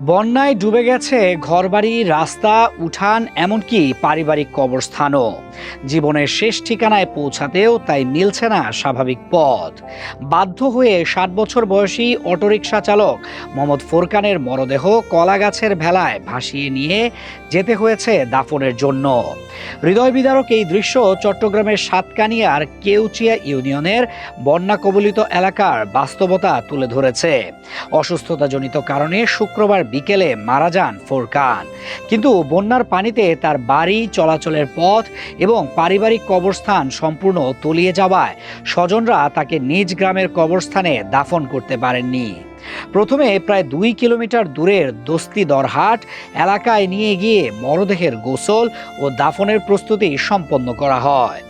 বন্যায় ডুবে গেছে ঘরবাড়ি, রাস্তা, উঠান, এমনকি পারিবারিক কবরস্থানও। জীবনের শেষ ঠিকানায় পৌঁছাতেও তাই মিলছে না স্বাভাবিক পথ। বাধ্য হয়ে ৬০ বছর বয়সী অটোরিকশা চালক মোহাম্মদ ফোরকানের মরদেহ কলাগাছের ভেলায় ভাসিয়ে নিয়ে যেতে হয়েছে দাফনের জন্য। হৃদয় বিদারক এই দৃশ্য চট্টগ্রামের সাতকানিয়ার কেউচিয়া ইউনিয়নের বন্যা কবলিত এলাকার বাস্তবতা তুলে ধরেছে। অসুস্থতাজনিত কারণে শুক্রবার বিকেলে মারা যান ফোরকান, কিন্তু বন্যার পানিতে তার বাড়ি, চলাচলের পথ এবং পারিবারিক কবরস্থান সম্পূর্ণ তলিয়ে যাওয়ায় স্বজনরা তাকে নিজ গ্রামের কবরস্থানে দাফন করতে পারেননি। প্রথমে প্রায় ২ কিলোমিটার দূরের দস্তি দরহাট এলাকায় নিয়ে গিয়ে মরদেহের গোসল ও দাফনের প্রস্তুতি সম্পন্ন করা হয়।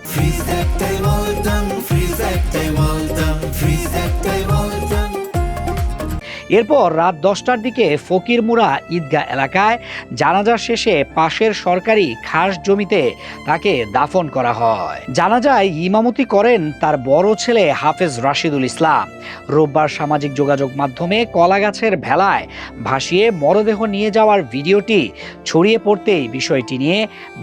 এরপর রাত ১০টার দিকে ফকিরমুড়া ঈদগাহ এলাকায় জানাজা শেষে পাশের সরকারি খাস জমিতে তাকে দাফন করা হয়। জানাজায় ইমামতি করেন তার বড় ছেলে হাফেজ রাশিদুল ইসলাম। রোববার সামাজিক যোগাযোগ মাধ্যমে কলাগাছের ভেলায় ভাসিয়ে মরদেহ নিয়ে যাওয়ার ভিডিওটি ছড়িয়ে পড়তেই বিষয়টি নিয়ে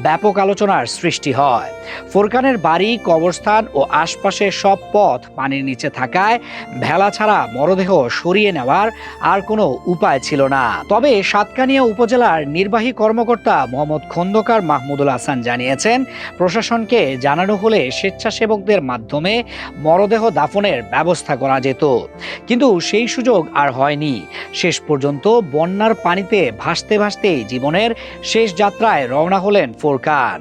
ব্যাপক আলোচনার সৃষ্টি হয়। ফোরকানের বাড়ি, কবরস্থান ও আশপাশের সব পথ পানির নিচে থাকায় ভেলা ছাড়া মরদেহ সরিয়ে নেওয়ার আর কোনো উপায় ছিল না। তবে সাতকানিয়া উপজেলার নির্বাহী কর্মকর্তা মোহাম্মদ খন্দকার মাহমুদুল হাসান জানিয়েছেন, প্রশাসনকে জানানো হলে স্বেচ্ছাসেবকদের মাধ্যমে মরদেহ দাফনের ব্যবস্থা করা যেত, কিন্তু সেই সুযোগ আর হয়নি। শেষ পর্যন্ত বন্যার পানিতে ভাসতে ভাসতে জীবনের শেষ যাত্রায় রওনা হলেন ফোরকান।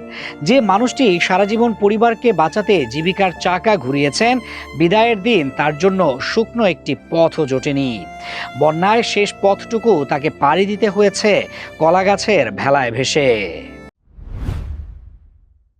যে মানুষটি সারা জীবন পরিবারকে বাঁচাতে জীবিকার চাকা ঘুরিয়েছেন, বিদায়ের দিন তার জন্য শুকনো একটি পথও জোটেনি। বন্যায় শেষ পথটুকু তাকে পাড়ি দিতে হয়েছে কলাগাছের ভেলায় ভেসে।